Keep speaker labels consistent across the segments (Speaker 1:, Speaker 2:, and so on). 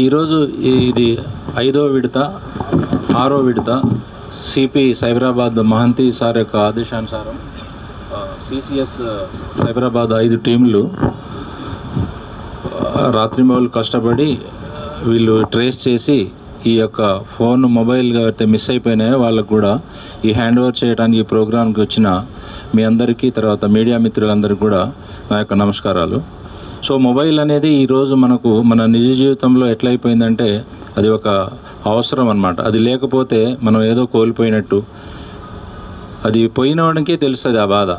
Speaker 1: ఈరోజు ఇది 5వ విడత 6వ విడత సిపి సైబరాబాద్ మహంతి సార్ యొక్క ఆదేశానుసారం సిసిఎస్ సైబరాబాద్ 5 టీంలు రాత్రింబవళ్ళు కష్టపడి వీళ్ళు ట్రేస్ చేసి ఈ యొక్క ఫోన్ మొబైల్ అయితే మిస్ అయిపోయినాయో వాళ్ళకు కూడా ఈ హ్యాండ్ ఓవర్ చేయడానికి ఈ ప్రోగ్రాంకి వచ్చిన మీ అందరికీ, తర్వాత మీడియా మిత్రులందరికీ కూడా నా యొక్క నమస్కారాలు. సో మొబైల్ అనేది ఈరోజు మన నిజ జీవితంలో ఎట్లయిపోయిందంటే అది ఒక అవసరం అన్నమాట. అది లేకపోతే మనం ఏదో కోల్పోయినట్టు, అది పోయినవాడికే తెలుస్తుంది ఆ బాధ.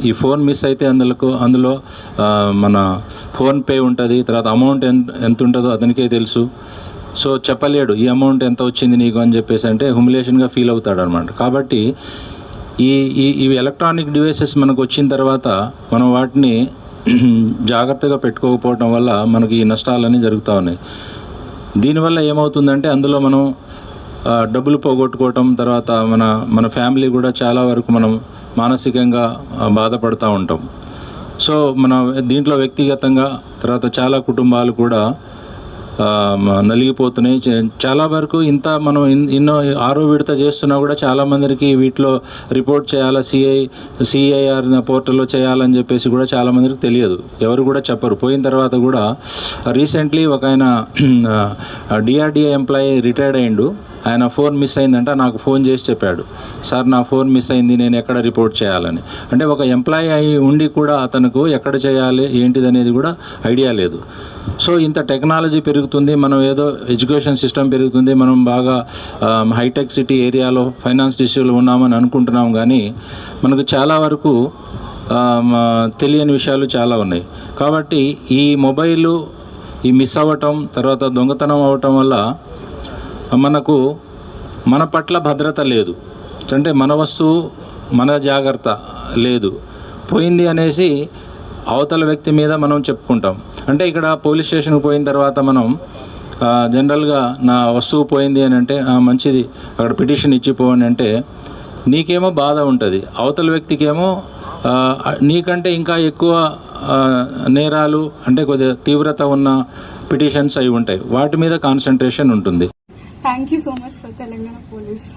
Speaker 1: ఈ ఫోన్ మిస్ అయితే అందులో మన ఫోన్పే ఉంటుంది, తర్వాత అమౌంట్ ఎంత ఉంటుందో అతనికే తెలుసు. సో చెప్పలేడు ఈ అమౌంట్ ఎంత వచ్చింది నీకు అని చెప్పేసి, అంటే హ్యూమిలేషన్గా ఫీల్ అవుతాడు అనమాట. కాబట్టి ఇవి ఎలక్ట్రానిక్ డివైసెస్ మనకు వచ్చిన తర్వాత మనం వాటిని జాగ్రత్తగా పెట్టుకోకపోవటం వల్ల మనకి ఈ నష్టాలన్నీ జరుగుతూ ఉన్నాయి. దీనివల్ల ఏమవుతుందంటే అందులో మనం డబ్బులు పోగొట్టుకోవటం, తర్వాత మన ఫ్యామిలీ కూడా చాలా వరకు మనం మానసికంగా బాధపడుతూ ఉంటాం. సో మన దీంట్లో వ్యక్తిగతంగా తర్వాత చాలా కుటుంబాలు కూడా నలిగిపోతున్నాయి. చాలా వరకు మనం ఎన్నో 6వ విడత చేస్తున్నా కూడా చాలామందికి వీటిలో రిపోర్ట్ చేయాలా, సిఐఆర్ పోర్టల్లో చేయాలని చెప్పేసి కూడా చాలామందికి తెలియదు, ఎవరు కూడా చెప్పరు. పోయిన తర్వాత కూడా రీసెంట్లీ ఒక ఆయన డిఆర్డిఏ ఎంప్లాయీ రిటైర్డ్ అయ్యిండు. ఆయన ఫోన్ మిస్ అయిందంట, నాకు ఫోన్ చేసి చెప్పాడు, సార్ నా ఫోన్ మిస్ అయింది, నేను ఎక్కడ రిపోర్ట్ చేయాలని. అంటే ఒక ఎంప్లాయీ అయి ఉండి కూడా అతనికి ఎక్కడ చేయాలి ఏంటిది అనేది కూడా ఐడియా లేదు. సో ఇంత టెక్నాలజీ పెరుగుతుంది, మనం ఏదో ఎడ్యుకేషన్ సిస్టమ్ పెరుగుతుంది, మనం బాగా హైటెక్ సిటీ ఏరియాలో ఫైనాన్స్ డిస్ట్రిక్ట్లో ఉన్నామని అనుకుంటున్నాం, కానీ మనకు చాలా వరకు తెలియని విషయాలు చాలా ఉన్నాయి. కాబట్టి ఈ మొబైలు ఈ మిస్ అవ్వటం, తర్వాత దొంగతనం అవ్వటం వల్ల మన పట్ల భద్రత లేదు. అంటే మన వస్తువు మన జాగ్రత్త లేదు, పోయింది అనేసి అవతల వ్యక్తి మీద మనం చెప్పుకుంటాం. అంటే ఇక్కడ పోలీస్ స్టేషన్కి పోయిన తర్వాత మనం జనరల్గా నా వస్తువు పోయింది అని అంటే మంచిది, అక్కడ పిటిషన్ ఇచ్చిపోవని అంటే నీకేమో బాధ ఉంటుంది, అవతల వ్యక్తికేమో నీకంటే ఇంకా ఎక్కువ నేరాలు అంటే కొద్దిగా తీవ్రత ఉన్న పిటిషన్స్ అవి ఉంటాయి, వాటి మీద కాన్సన్ట్రేషన్ ఉంటుంది.
Speaker 2: Thank you so much for Telangana Police.